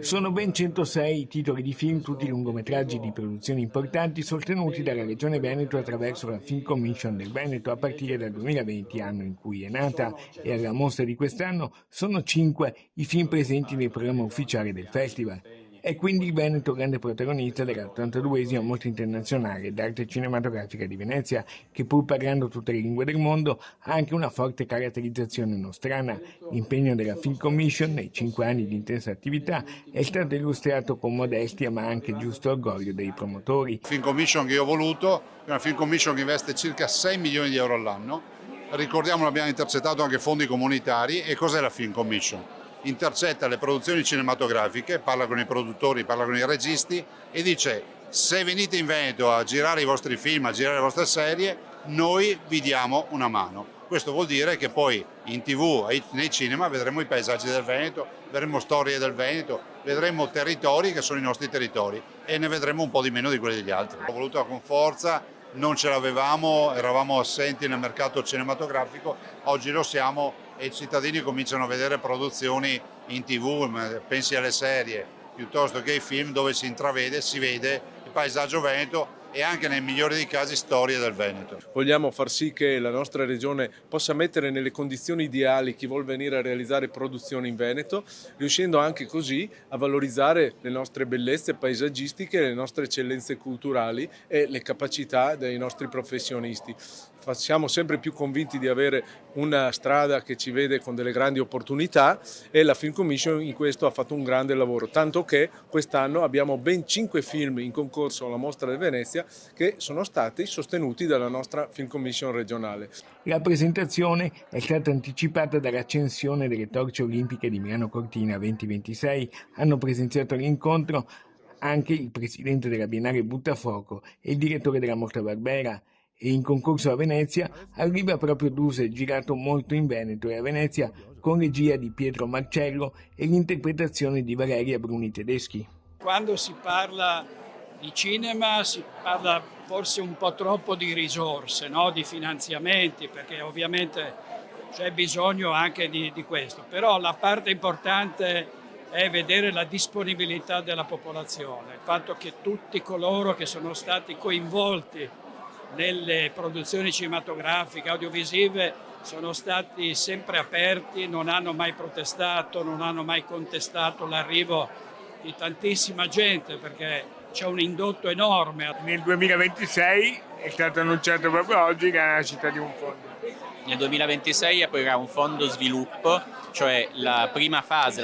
Sono ben 106 i titoli di film, tutti lungometraggi di produzioni importanti, sostenuti dalla Regione Veneto attraverso la Film Commission del Veneto a partire dal 2020, anno in cui è nata, e alla mostra di quest'anno sono 5 i film presenti nel programma ufficiale del festival. È quindi il Veneto grande protagonista dell'82esima Mostra internazionale d'arte cinematografica di Venezia, che pur parlando tutte le lingue del mondo ha anche una forte caratterizzazione nostrana. L'impegno della Film Commission nei 5 anni di intensa attività è stato illustrato con modestia ma anche giusto orgoglio dei promotori. La Film Commission che io ho voluto è una Film Commission che investe circa 6 milioni di euro all'anno. Ricordiamo, abbiamo intercettato anche fondi comunitari. E cos'è la Film Commission? Intercetta le produzioni cinematografiche, parla con i produttori, parla con i registi e dice: se venite in Veneto a girare i vostri film, a girare le vostre serie, noi vi diamo una mano. Questo vuol dire che poi in TV, nei cinema, vedremo i paesaggi del Veneto, vedremo storie del Veneto, vedremo territori che sono i nostri territori e ne vedremo un po' di meno di quelli degli altri. L'ho voluta con forza, non ce l'avevamo, eravamo assenti nel mercato cinematografico, oggi lo siamo e i cittadini cominciano a vedere produzioni in TV, pensi alle serie, piuttosto che ai film dove si intravede, si vede il paesaggio veneto e anche nei migliori dei casi storie del Veneto. Vogliamo far sì che la nostra regione possa mettere nelle condizioni ideali chi vuol venire a realizzare produzioni in Veneto, riuscendo anche così a valorizzare le nostre bellezze paesaggistiche, le nostre eccellenze culturali e le capacità dei nostri professionisti. Siamo sempre più convinti di avere una strada che ci vede con delle grandi opportunità e la Film Commission in questo ha fatto un grande lavoro, tanto che quest'anno abbiamo ben 5 film in concorso alla Mostra di Venezia che sono stati sostenuti dalla nostra Film Commission regionale. La presentazione è stata anticipata dall'accensione delle torce olimpiche di Milano Cortina 2026. Hanno presenziato all'incontro anche il presidente della Biennale Buttafuoco e il direttore della Mostra Barbera. E in concorso a Venezia arriva proprio Duse, girato molto in Veneto e a Venezia con regia di Pietro Marcello e l'interpretazione di Valeria Bruni Tedeschi. Quando si parla di cinema si parla forse un po' troppo di risorse, no? Di finanziamenti, perché ovviamente c'è bisogno anche di questo, però la parte importante è vedere la disponibilità della popolazione, il fatto che tutti coloro che sono stati coinvolti nelle produzioni cinematografiche, audiovisive, sono stati sempre aperti, non hanno mai protestato, non hanno mai contestato l'arrivo di tantissima gente, perché c'è un indotto enorme. Nel 2026 è stato annunciato proprio oggi la nascita di un fondo. Nel 2026 aprirà un fondo sviluppo, cioè la prima fase,